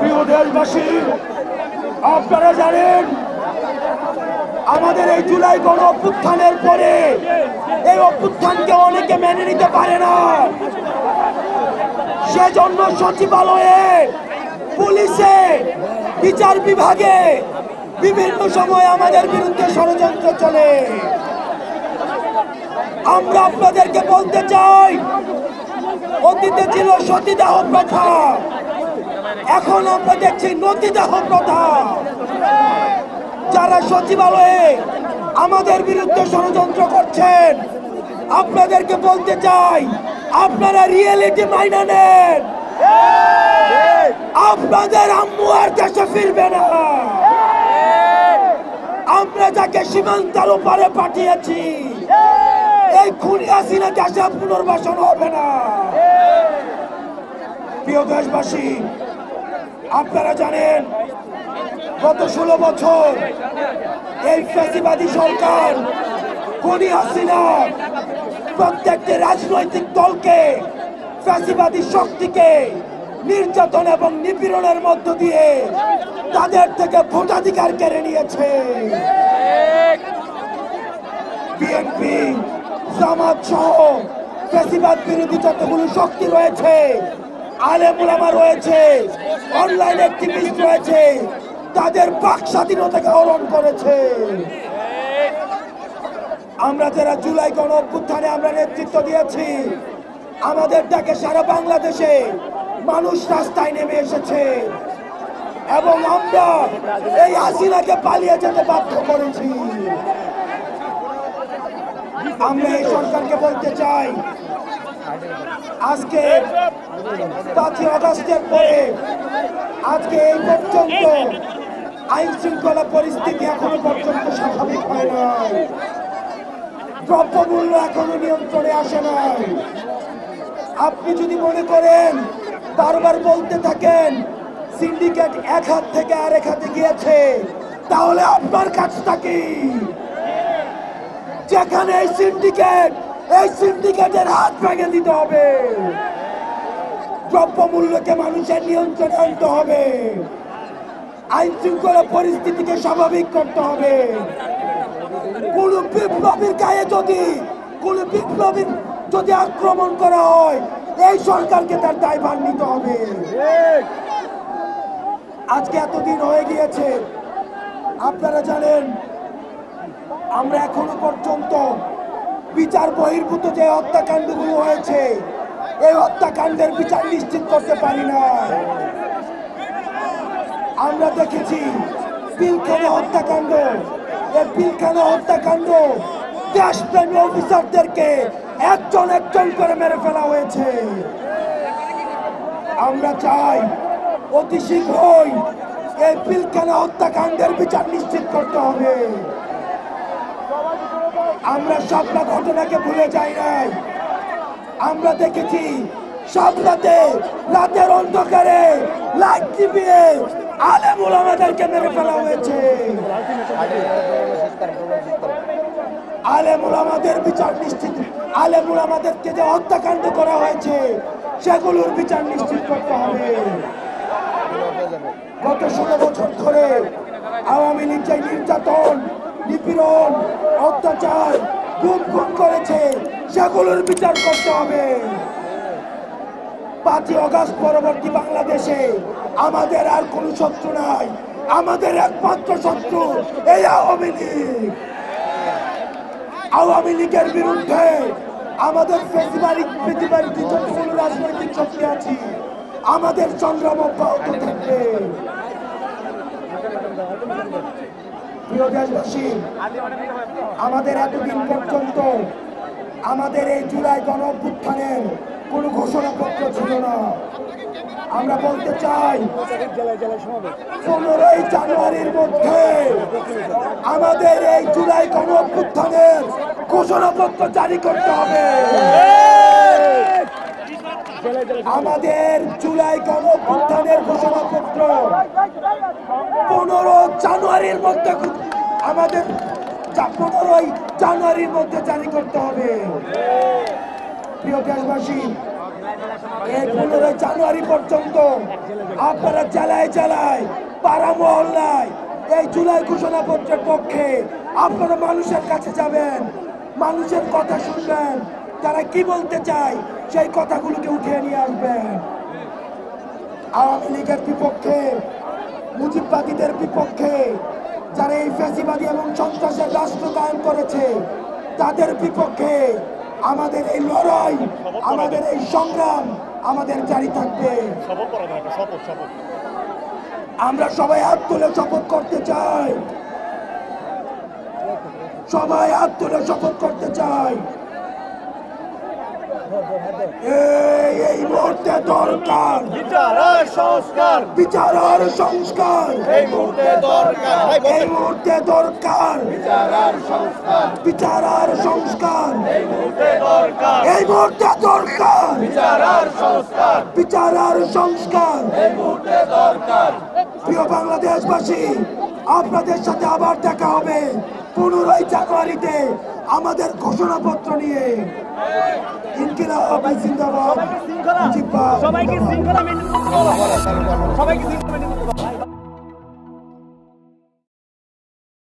প্রিয় দেশবাসী, আপনারা জানেন আমাদের এই জুলাই গণ অভ্যুত্থানের পরে এই অভ্যুত্থানকে অনেকে মেনে নিতে পারে না। সেজন্য সচিবালয়ে, পুলিশে, বিচার বিভাগে বিভিন্ন সময় আমাদের বিরুদ্ধে ষড়যন্ত্র চলে। আমরা আপনাদেরকে বলতে চাই, অতীতে ছিল সতীদাহ প্রথা, এখন আমরা দেখছি নতিদাহ প্রথা। যারা সচিবালয়ে আমাদের বিরুদ্ধে ষড়যন্ত্র করছেন, আপনাদেরকে বলতে চাই, আপনারা রিয়েলিটি মাইনা নেন। আপনাদের আম্মু আর দেশে ফিরবে না। আমরা যাকে সীমান্তের ওপারে পাঠিয়েছি, এই খুনি হাসিনা দেশে পুনর্বাসন হবে না। প্রিয় দেশবাসী, আপনারা জানেন গত 16 বছর এই ফ্যাসিবাদী সরকার খুনি হাসিনা প্রত্যেকটি রাজনৈতিক দলকে, ফ্যাসিবাদী শক্তিকে নির্যাতন এবং নিপীড়নের মধ্য দিয়ে তাদের থেকে ভোটাধিকার কেড়ে নিয়েছে। বিএনপি, জামাত সহ ফ্যাসিবাদ বিরোধী যতগুলো শক্তি রয়েছে, আলেম ওলামা রয়েছে, অনলাইন অ্যাক্টিভিস্ট রয়েছে, তাদের বাক স্বাধীনতাকে হরণ করেছে। আমরা যারা জুলাই গণ অভ্যুত্থানে আমরা নেতৃত্ব দিয়েছি, আমাদের ডাকে সারা বাংলাদেশে মানুষ রাস্তায় নেমে এসেছে এবং আমরা এই হাসিনাকে পালিয়ে যেতে বাধ্য করেছি। আমরা এই সরকারকে বলতে চাই, আজকে 5 আগস্টের পরে আজকে এই পর্যন্ত আইন শৃঙ্খলা পরিস্থিতি এখনো পর্যন্ত স্বাভাবিক হয় নাই। দ্রব্যমূল্য এখনো নিয়ন্ত্রণে আসে নাই। আপনি যদি মনে করেন, বারবার বলতে থাকেন সিন্ডিকেট এক হাত থেকে আরেক হাতে গিয়েছে, তাহলে আপনার কাজটা কি? যেখানে এই সিন্ডিকেটের হাত ভেঙে দিতে হবে। দ্রব্যমূল্যকে মানুষের নিয়ন্ত্রণে আনতে হবে। আইন শৃঙ্খলা পরিস্থিতিকে স্বাভাবিক করতে হবে। কোন বিপ্লবীর গায়ে যদি আক্রমণ করা হয়, এই সরকারকে তার দায়ভার নিতে হবে। আজকে এতদিন হয়ে গিয়েছে, আপনারা জানেন আমরা এখনো পর্যন্ত বিচার বহির্ভূত যে হত্যাকাণ্ডগুলো হয়েছে, এই হত্যাকাণ্ডের বিচার নিশ্চিত করতে পারি না। আমরা দেখেছি পিলখানা হত্যাকাণ্ড, এই পিলখানা হত্যাকাণ্ড দেশপ্রেমী অফিসারদেরকে একজন একজন করে মেরে ফেলা হয়েছে। আমরা চাই অতি শীঘ্রই এই পিলখানা হত্যাকাণ্ডের বিচার নিশ্চিত করতে হবে। আমরা সবটা ঘটনাকে ভুলে যাই নাই। আমরা দেখেছি সব রাতের অন্ধকারে লাইট টিভিয়ে আলেম ওলামাদেরকে মেরে ফেলা হয়েছে। আলেম ওলামাদের বিচার নিশ্চিত, আলেম ওলামাদেরকে যে হত্যাকাণ্ড করা হয়েছে সেগুলোর বিচার নিশ্চিত করতে হবে। গত 16 বছর ধরে আওয়ামী লীগ যে নির্যাতন, নিপীড়ন, অত্যাচার, গুম করেছে সেগুলোর বিচার করতে হবে। 5 আগস্ট পরবর্তী বাংলাদেশে আমাদের আর কোনো শত্রু নাই। আমাদের একমাত্র শত্রু এই আওয়ামী লীগ। আওয়ামী লীগের বিরুদ্ধে আমাদের পৃথিবীর যতগুলো রাজনৈতিক শক্তি আছে, আমাদের সংগ্রাম অব্যাহত থাকবে। প্রিয় দেশবাসী, আমাদের এতদিন পর্যন্ত আমাদের এই জুলাই গণ অভ্যুত্থানের কোনো ঘোষণাপত্র ছিল না। আমরা বলতে চাই 15ই জানুয়ারির মধ্যে আমাদের এই জুলাই গণ অভ্যুত্থানের ঘোষণাপত্র জারি করতে হবে। আমাদের জুলাই গণ অভ্যুত্থানের ঘোষণাপত্র 15 জানুয়ারির মধ্যে আমাদের 15ই জানুয়ারির মধ্যে জারি করতে হবে। প্রিয় দেশবাসী, এই 15 জানুয়ারি পর্যন্ত আপনারা জেলায় জেলায় পাড়া মহল্লায় এই জুলাই ঘোষণাপত্রের পক্ষে আপনারা মানুষের কাছে যাবেন, মানুষের কথা শুনবেন, তারা কি বলতে চায় সেই কথাগুলোকে উঠিয়ে নিয়ে আসবেন। আওয়ামী লীগের বিপক্ষে, মুজিববাদীদের বিপক্ষে, যারা এই ফ্যাসিবাদী এবং সন্ত্রাসের রাষ্ট্র কায়েম করেছে তাদের বিপক্ষে আমাদের এই লড়াই, আমাদের এই সংগ্রাম আমাদের জারি থাকবে। আমরা সবাই হাত তুলে শপথ করতে চাই, সবাই হাত তুলে শপথ করতে চাই। এই মুহূর্তে দরকার বিচার আর সংস্কার, বিচার আর সংস্কার, এই মুহূর্তে দরকার, এই মুহূর্তে দরকার বিচার আর সংস্কার, বিচার আর সংস্কার, এই মুহূর্তে দরকার, এই মুহূর্তে দরকার বিচার আর সংস্কার, বিচার আর সংস্কার। এই মুহূর্তে দরকার। প্রিয় বাংলাদেশবাসী, আপনাদের সাথে আবার দেখা হবে 15 জানুয়ারিতে আমাদের ঘোষণাপত্র নিয়ে। ইনকিলাব জিন্দাবাদ, সবাইকে শৃঙ্খলা মেনটেন করতে হবে।